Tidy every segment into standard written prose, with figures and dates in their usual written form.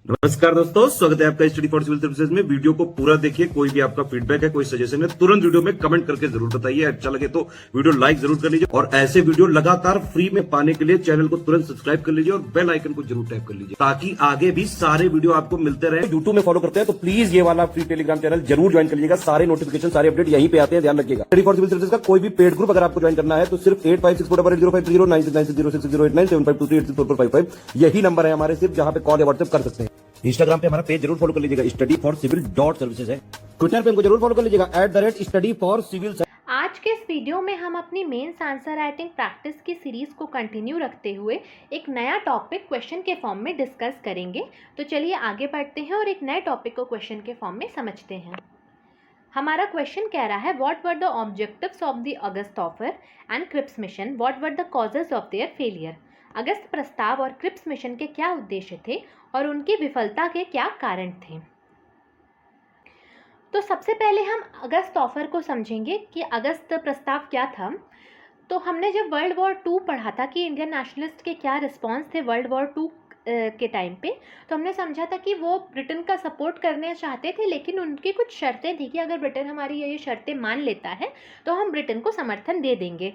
नमस्कार दोस्तों, स्वागत है आपका स्टडी फॉर सिविल सर्विसेज में। वीडियो को पूरा देखिए। कोई भी आपका फीडबैक है, कोई सजेशन है, तुरंत वीडियो में कमेंट करके जरूर बताइए। अच्छा लगे तो वीडियो लाइक जरूर कर लीजिए और ऐसे वीडियो लगातार फ्री में पाने के लिए चैनल को तुरंत सब्सक्राइब कर लीजिए और बेल आइकन को जरूर टैप कर लीजिए ताकि आगे भी सारे वीडियो आपको मिलते रहे। यूट्यूब में फॉलो करते हैं तो प्लीज ये वाला फ्री टेलीग्राम चैनल जरूर ज्वाइन कर लीजिएगा। सारे नोटिफिकेशन, सारे अपडेट यहीं पे आते हैं, ध्यान रखिएगा। स्टडी फॉर सिविल सर्विसेज का कोई भी पेड ग्रुप अगर आपको ज्वाइन करना है तो सिर्फ 85648096960609797523864455 यही नंबर है हमारे, सिर्फ जहां पे कॉल या व्हाट्सएप कर सकते हैं। इंस्टाग्राम पे हमारा पेज जरूर फॉलो कर लीजिएगा, स्टडी फॉर सिविल .सर्विसेज है। ट्विटर पे हमको जरूर फॉलो कर लीजिएगा @study for civil। आज के इस वीडियो में हम अपनी मेंस आंसर राइटिंग प्रैक्टिस की सीरीज को कंटिन्यू रखते हुए एक नया टॉपिक क्वेश्चन के फॉर्म में डिस्कस करेंगे। तो चलिए आगे बढ़ते हैं और एक नए टॉपिक को क्वेश्चन के फॉर्म में समझते हैं। हमारा क्वेश्चन कह रहा है, what were the objectives of the August offer and Cripps mission, what were the causes of their failure. अगस्त प्रस्ताव और क्रिप्स मिशन के क्या उद्देश्य थे और उनकी विफलता के क्या कारण थे। तो सबसे पहले हम अगस्त ऑफर को समझेंगे कि अगस्त प्रस्ताव क्या था। तो हमने जब वर्ल्ड वॉर 2 पढ़ा था कि इंडियन नेशनलिस्ट के क्या रिस्पॉन्स थे वर्ल्ड वॉर 2 के टाइम पे, तो हमने समझा था कि वो ब्रिटेन का सपोर्ट करना चाहते थे, लेकिन उनकी कुछ शर्तें थी कि अगर ब्रिटेन हमारी ये शर्तें मान लेता है तो हम ब्रिटेन को समर्थन दे देंगे।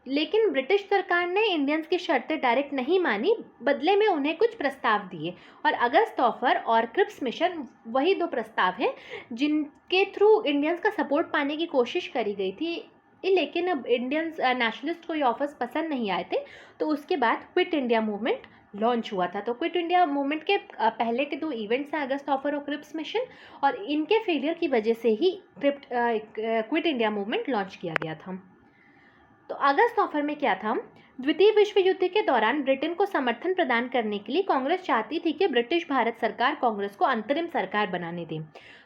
लेकिन ब्रिटिश सरकार ने इंडियंस की शर्तें डायरेक्ट नहीं मानी, बदले में उन्हें कुछ प्रस्ताव दिए। और अगस्त ऑफर और क्रिप्स मिशन वही दो प्रस्ताव हैं जिनके थ्रू इंडियंस का सपोर्ट पाने की कोशिश करी गई थी। लेकिन अब इंडियंस नेशनलिस्ट को ये ऑफर्स पसंद नहीं आए थे, तो उसके बाद क्विट इंडिया मूवमेंट लॉन्च हुआ था। तो क्विट इंडिया मूवमेंट के पहले के दो इवेंट्स हैं अगस्त ऑफर और क्रिप्स मिशन, और इनके फेलियर की वजह से ही क्विट इंडिया मूवमेंट लॉन्च किया गया था। तो अगस्त ऑफर में क्या था, द्वितीय विश्व युद्ध के दौरान ब्रिटेन को समर्थन प्रदान करने के लिए कांग्रेस चाहती थी कि ब्रिटिश भारत सरकार कांग्रेस को अंतरिम सरकार बनाने दे।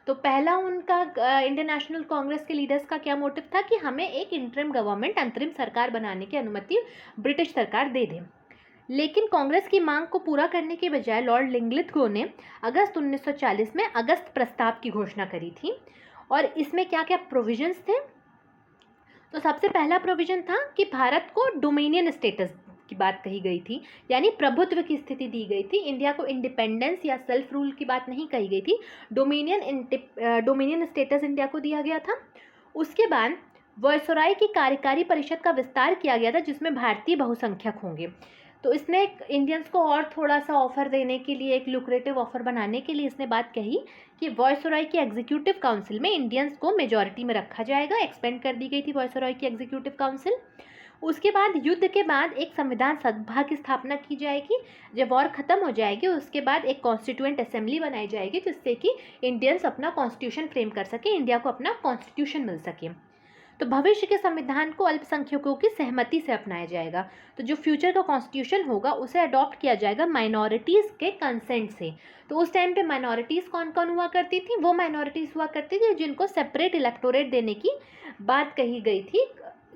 तो पहला उनका इंडियन नेशनल कांग्रेस के लीडर्स का क्या मोटिव था कि हमें एक इंटरिम गवर्नमेंट, अंतरिम सरकार बनाने की अनुमति ब्रिटिश सरकार दे दे। लेकिन कांग्रेस की मांग को पूरा करने के बजाय लॉर्ड लिंगलिथगो ने अगस्त 1940 में अगस्त प्रस्ताव की घोषणा करी थी। और इसमें क्या क्या प्रोविजंस थे। तो सबसे पहला प्रोविजन था कि भारत को डोमिनियन स्टेटस की बात कही गई थी, यानी प्रभुत्व की स्थिति दी गई थी। इंडिया को इंडिपेंडेंस या सेल्फ रूल की बात नहीं कही गई थी, डोमिनियन स्टेटस इंडिया को दिया गया था। उसके बाद वायसराय की कार्यकारी परिषद का विस्तार किया गया था जिसमें भारतीय बहुसंख्यक होंगे। तो इसने इंडियंस को और थोड़ा सा ऑफर देने के लिए, एक लुक्रेटिव ऑफर बनाने के लिए इसने बात कही कि वायसराय की एग्जीक्यूटिव काउंसिल में इंडियंस को मेजॉरिटी में रखा जाएगा। एक्सपेंड कर दी गई थी वायसराय की एग्जीक्यूटिव काउंसिल। उसके बाद युद्ध के बाद एक संविधान सभा की स्थापना की जाएगी। जब वॉर खत्म हो जाएगी उसके बाद एक कॉन्स्टिट्यूएंट असेंबली बनाई जाएगी जिससे कि इंडियंस अपना कॉन्स्टिट्यूशन फ्रेम कर सके, इंडिया को अपना कॉन्स्टिट्यूशन मिल सके। तो भविष्य के संविधान को अल्पसंख्यकों की सहमति से अपनाया जाएगा। तो जो फ्यूचर का कॉन्स्टिट्यूशन होगा उसे अडॉप्ट किया जाएगा माइनॉरिटीज़ के कंसेंट से। तो उस टाइम पे माइनॉरिटीज़ कौन कौन हुआ करती थी, वो माइनॉरिटीज़ हुआ करती थी जिनको सेपरेट इलेक्टोरेट देने की बात कही गई थी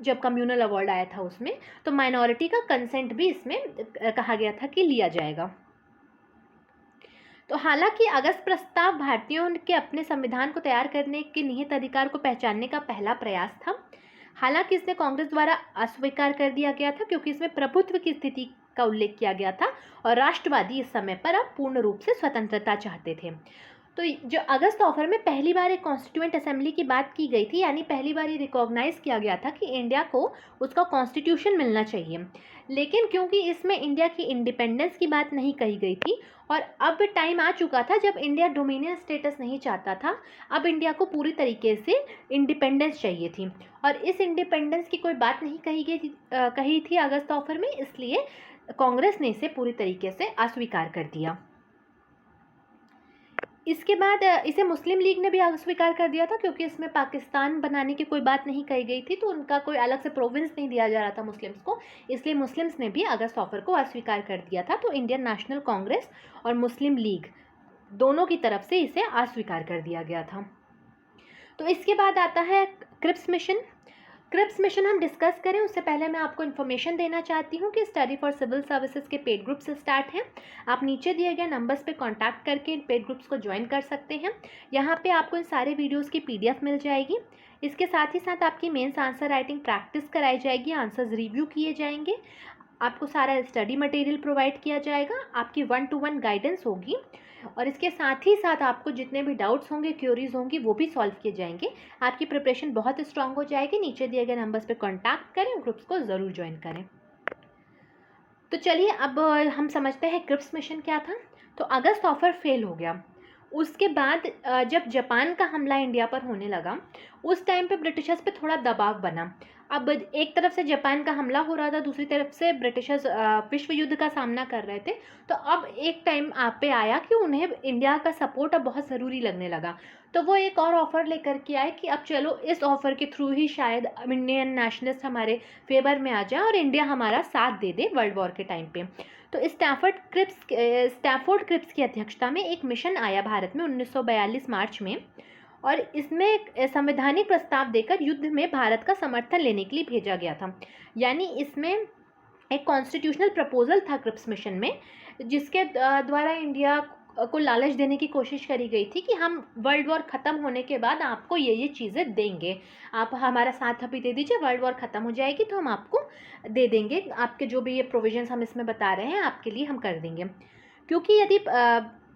जब कम्युनल अवार्ड आया था उसमें। तो माइनॉरिटी का कंसेंट भी इसमें कहा गया था कि लिया जाएगा। तो हालांकि अगस्त प्रस्ताव भारतीयों के अपने संविधान को तैयार करने के निहित अधिकार को पहचानने का पहला प्रयास था। हालांकि इसे कांग्रेस द्वारा अस्वीकार कर दिया गया था क्योंकि इसमें प्रभुत्व की स्थिति का उल्लेख किया गया था और राष्ट्रवादी इस समय पर अब पूर्ण रूप से स्वतंत्रता चाहते थे। तो जो अगस्त ऑफर में पहली बार एक कॉन्स्टिट्यूएंट असेंबली की बात की गई थी, यानी पहली बार ये रिकॉग्नाइज किया गया था कि इंडिया को उसका कॉन्स्टिट्यूशन मिलना चाहिए। लेकिन क्योंकि इसमें इंडिया की इंडिपेंडेंस की बात नहीं कही गई थी और अब टाइम आ चुका था जब इंडिया डोमिनियन स्टेटस नहीं चाहता था, अब इंडिया को पूरी तरीके से इंडिपेंडेंस चाहिए थी और इस इंडिपेंडेंस की कोई बात नहीं कही थी अगस्त ऑफर में, इसलिए कांग्रेस ने इसे पूरी तरीके से अस्वीकार कर दिया। इसके बाद इसे मुस्लिम लीग ने भी अस्वीकार कर दिया था क्योंकि इसमें पाकिस्तान बनाने की कोई बात नहीं कही गई थी, तो उनका कोई अलग से प्रोविंस नहीं दिया जा रहा था मुस्लिम्स को, इसलिए मुस्लिम्स ने भी अगस्त ऑफर को अस्वीकार कर दिया था। तो इंडियन नेशनल कांग्रेस और मुस्लिम लीग दोनों की तरफ से इसे अस्वीकार कर दिया गया था। तो इसके बाद आता है क्रिप्स मिशन। क्रिप्स मिशन हम डिस्कस करें उससे पहले मैं आपको इन्फॉर्मेशन देना चाहती हूँ कि स्टडी फॉर सिविल सर्विसेज के पेड ग्रुप से स्टार्ट हैं। आप नीचे दिए गए नंबर्स पे कांटेक्ट करके इन पेड ग्रुप्स को ज्वाइन कर सकते हैं। यहाँ पे आपको इन सारे वीडियोस की PDF मिल जाएगी। इसके साथ ही साथ आपकी मेंस आंसर राइटिंग प्रैक्टिस कराई जाएगी, आंसर्स रिव्यू किए जाएंगे, आपको सारा स्टडी मटेरियल प्रोवाइड किया जाएगा, आपकी 1-to-1 गाइडेंस होगी। और इसके साथ ही साथ आपको जितने भी डाउट्स होंगे, क्यूरीज होंगी, वो भी सॉल्व किए जाएंगे। आपकी प्रिपरेशन बहुत स्ट्रांग हो जाएगी। नीचे दिए गए नंबर्स पे कॉन्टैक्ट करें, ग्रुप्स को ज़रूर ज्वाइन करें। तो चलिए अब हम समझते हैं क्रिप्स मिशन क्या था। तो अगस्त ऑफर फेल हो गया। उसके बाद जब जापान का हमला इंडिया पर होने लगा, उस टाइम पे ब्रिटिशर्स पे थोड़ा दबाव बना। अब एक तरफ से जापान का हमला हो रहा था, दूसरी तरफ से ब्रिटिशर्स विश्व युद्ध का सामना कर रहे थे। तो अब एक टाइम आप पे आया कि उन्हें इंडिया का सपोर्ट अब बहुत ज़रूरी लगने लगा। तो वो एक और ऑफ़र लेकर के आए कि अब चलो इस ऑफ़र के थ्रू ही शायद इंडियन नेशनलिस्ट हमारे फेवर में आ जाए और इंडिया हमारा साथ दे दे वर्ल्ड वॉर के टाइम पे। तो स्टैफोर्ड क्रिप्स की अध्यक्षता में एक मिशन आया भारत में 1942 मार्च में, और इसमें एक संवैधानिक प्रस्ताव देकर युद्ध में भारत का समर्थन लेने के लिए भेजा गया था। यानी इसमें एक कॉन्स्टिट्यूशनल प्रपोजल था क्रिप्स मिशन में, जिसके द्वारा इंडिया को लालच देने की कोशिश करी गई थी कि हम वर्ल्ड वॉर ख़त्म होने के बाद आपको ये चीज़ें देंगे, आप हमारा साथ अभी दे दीजिए, वर्ल्ड वॉर ख़त्म हो जाएगी तो हम आपको दे देंगे, आपके जो भी ये प्रोविजंस हम इसमें बता रहे हैं आपके लिए हम कर देंगे। क्योंकि यदि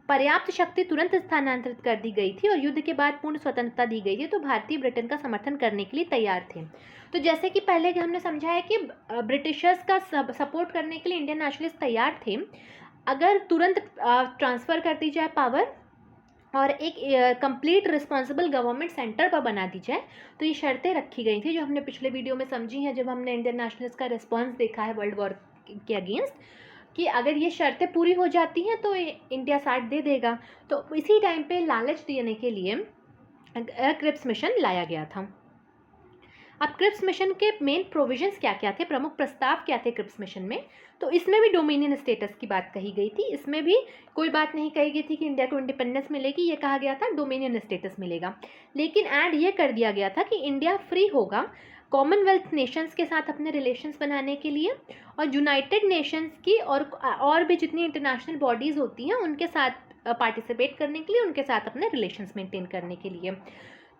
पर्याप्त शक्ति तुरंत स्थानांतरित कर दी गई थी और युद्ध के बाद पूर्ण स्वतंत्रता दी गई थी, तो भारतीय ब्रिटेन का समर्थन करने के लिए तैयार थे। तो जैसे कि पहले हमने समझा है कि ब्रिटिशर्स का सपोर्ट करने के लिए इंडियन नेशनलिस्ट तैयार थे, अगर तुरंत ट्रांसफ़र कर दी जाए पावर और एक कंप्लीट रिस्पॉन्सिबल गवर्नमेंट सेंटर पर बना दी जाए, तो ये शर्तें रखी गई थी जो हमने पिछले वीडियो में समझी हैं जब हमने इंडियन नेशनलिस्ट का रिस्पॉन्स देखा है वर्ल्ड वॉर के अगेंस्ट, कि अगर ये शर्तें पूरी हो जाती हैं तो इंडिया साथ दे देगा। तो इसी टाइम पे लालच देने के लिए क्रिप्स मिशन लाया गया था। अब क्रिप्स मिशन के मेन प्रोविजंस क्या क्या थे, प्रमुख प्रस्ताव क्या थे क्रिप्स मिशन में? तो इसमें भी डोमिनियन स्टेटस की बात कही गई थी। इसमें भी कोई बात नहीं कही गई थी कि इंडिया को इंडिपेंडेंस मिलेगी, ये कहा गया था डोमिनियन स्टेटस मिलेगा। लेकिन ऐड ये कर दिया गया था कि इंडिया फ्री होगा कॉमनवेल्थ नेशंस के साथ अपने रिलेशंस बनाने के लिए, और यूनाइटेड नेशंस की और भी जितनी इंटरनेशनल बॉडीज़ होती हैं उनके साथ पार्टिसिपेट करने के लिए, उनके साथ अपने रिलेशंस मेंटेन करने के लिए।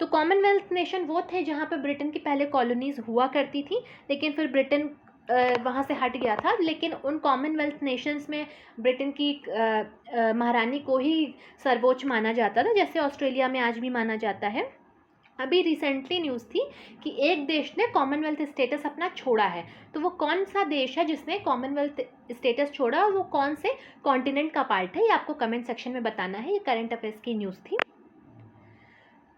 तो कॉमनवेल्थ नेशन वो थे जहाँ पे ब्रिटेन की पहले कॉलोनीज़ हुआ करती थी, लेकिन फिर ब्रिटेन वहाँ से हट गया था। लेकिन उन कॉमनवेल्थ नेशंस में ब्रिटेन की महारानी को ही सर्वोच्च माना जाता था, जैसे ऑस्ट्रेलिया में आज भी माना जाता है। अभी रिसेंटली न्यूज़ थी कि एक देश ने कॉमनवेल्थ स्टेटस अपना छोड़ा है। तो वो कौन सा देश है जिसने कॉमनवेल्थ स्टेटस छोड़ा और वो कौन से कॉन्टिनेंट का पार्ट है, ये आपको कमेंट सेक्शन में बताना है। ये करंट अफेयर्स की न्यूज़ थी।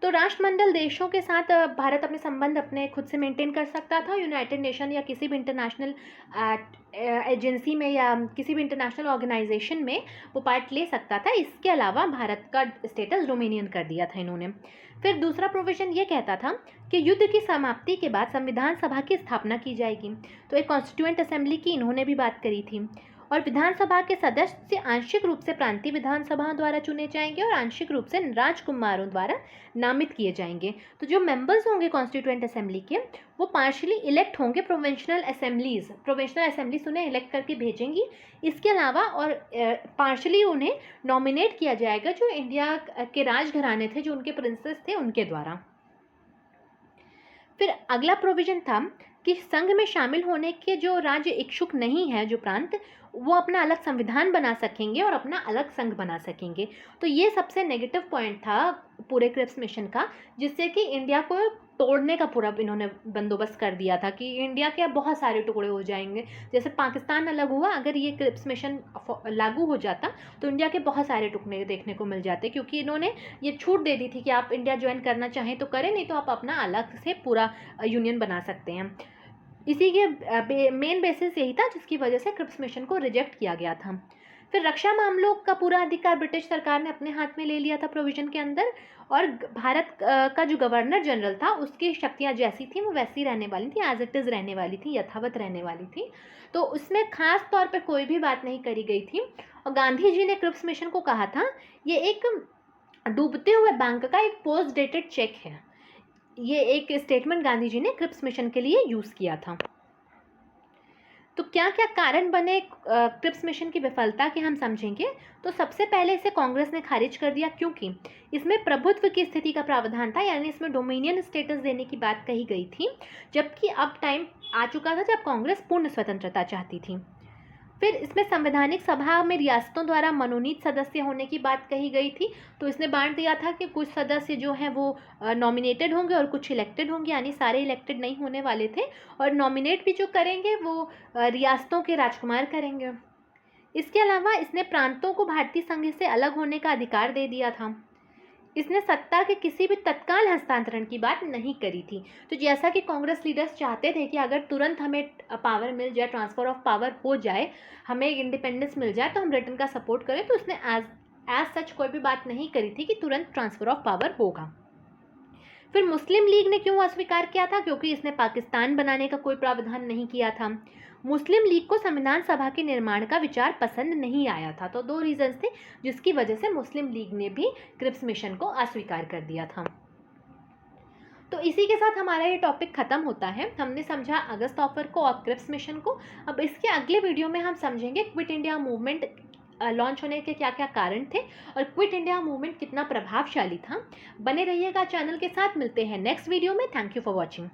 तो राष्ट्रमंडल देशों के साथ भारत अपने संबंध अपने खुद से मेंटेन कर सकता था। यूनाइटेड नेशन या किसी भी इंटरनेशनल एजेंसी में या किसी भी इंटरनेशनल ऑर्गेनाइजेशन में वो पार्ट ले सकता था। इसके अलावा भारत का स्टेटस डोमिनियन कर दिया था इन्होंने। फिर दूसरा प्रोविजन ये कहता था कि युद्ध की समाप्ति के बाद संविधान सभा की स्थापना की जाएगी। तो एक कॉन्स्टिट्यूएंट असेंबली की इन्होंने भी बात करी थी। और विधानसभा के सदस्य आंशिक रूप से प्रांतीय विधानसभाओं द्वारा चुने जाएंगे और आंशिक रूप से राजकुमारों द्वारा नामित किए जाएंगे। तो जो मेंबर्स होंगे कॉन्स्टिट्यूएंट असेंबली के, वो पार्शली इलेक्ट होंगे प्रोविंशियल असेंबलीज उन्हें इलेक्ट करके भेजेंगी। इसके अलावा और पार्शली उन्हें नॉमिनेट किया जाएगा जो इंडिया के राजघराने थे, जो उनके प्रिंसेस थे, उनके द्वारा। फिर अगला प्रोविजन था कि संघ में शामिल होने के जो राज्य इच्छुक नहीं है, जो प्रांत, वो अपना अलग संविधान बना सकेंगे और अपना अलग संघ बना सकेंगे। तो ये सबसे नेगेटिव पॉइंट था पूरे क्रिप्स मिशन का, जिससे कि इंडिया को तोड़ने का पूरा इन्होंने बंदोबस्त कर दिया था कि इंडिया के अब बहुत सारे टुकड़े हो जाएंगे। जैसे पाकिस्तान अलग हुआ, अगर ये क्रिप्स मिशन लागू हो जाता तो इंडिया के बहुत सारे टुकड़े देखने को मिल जाते, क्योंकि इन्होंने ये छूट दे दी थी कि आप इंडिया ज्वाइन करना चाहें तो करें, नहीं तो आप अपना अलग से पूरा यूनियन बना सकते हैं। इसी के मेन बेसिस यही था जिसकी वजह से क्रिप्स मिशन को रिजेक्ट किया गया था। फिर रक्षा मामलों का पूरा अधिकार ब्रिटिश सरकार ने अपने हाथ में ले लिया था प्रोविजन के अंदर, और भारत का जो गवर्नर जनरल था उसकी शक्तियां जैसी थी वो वैसी रहने वाली थी, एज इट इज़ रहने वाली थी, यथावत रहने वाली थी। तो उसमें खास तौर पे कोई भी बात नहीं करी गई थी। और गांधी जी ने क्रिप्स मिशन को कहा था ये एक डूबते हुए बैंक का एक पोस्ट डेटेड चेक है। ये एक स्टेटमेंट गांधी जी ने क्रिप्स मिशन के लिए यूज़ किया था। तो क्या क्या कारण बने क्रिप्स मिशन की विफलता के हम समझेंगे। तो सबसे पहले इसे कांग्रेस ने खारिज कर दिया, क्योंकि इसमें प्रभुत्व की स्थिति का प्रावधान था, यानी इसमें डोमिनियन स्टेटस देने की बात कही गई थी, जबकि अब टाइम आ चुका था जब कांग्रेस पूर्ण स्वतंत्रता चाहती थी। फिर इसमें संवैधानिक सभा में रियासतों द्वारा मनोनीत सदस्य होने की बात कही गई थी, तो इसने बांट दिया था कि कुछ सदस्य जो हैं वो नॉमिनेटेड होंगे और कुछ इलेक्टेड होंगे, यानी सारे इलेक्टेड नहीं होने वाले थे, और नॉमिनेट भी जो करेंगे वो रियासतों के राजकुमार करेंगे। इसके अलावा इसने प्रांतों को भारतीय संघ से अलग होने का अधिकार दे दिया था। इसने सत्ता के किसी भी तत्काल हस्तांतरण की बात नहीं करी थी। तो जैसा कि कांग्रेस लीडर्स चाहते थे कि अगर तुरंत हमें पावर मिल जाए, ट्रांसफ़र ऑफ पावर हो जाए, हमें इंडिपेंडेंस मिल जाए, तो हम ब्रिटेन का सपोर्ट करें, तो उसने एज सच कोई भी बात नहीं करी थी कि तुरंत ट्रांसफ़र ऑफ पावर होगा। फिर मुस्लिम लीग ने क्यों अस्वीकार किया था? क्योंकि इसने पाकिस्तान बनाने का कोई प्रावधान नहीं किया था। मुस्लिम लीग को संविधान सभा के निर्माण का विचार पसंद नहीं आया था। तो 2 रीजंस थे जिसकी वजह से मुस्लिम लीग ने भी क्रिप्स मिशन को अस्वीकार कर दिया था। तो इसी के साथ हमारा ये टॉपिक ख़त्म होता है। हमने समझा अगस्त ऑफर को और क्रिप्स मिशन को। अब इसके अगले वीडियो में हम समझेंगे क्विट इंडिया मूवमेंट लॉन्च होने के क्या क्या कारण थे और क्विट इंडिया मूवमेंट कितना प्रभावशाली था। बने रहिएगा चैनल के साथ। मिलते हैं नेक्स्ट वीडियो में। Thank you for watching.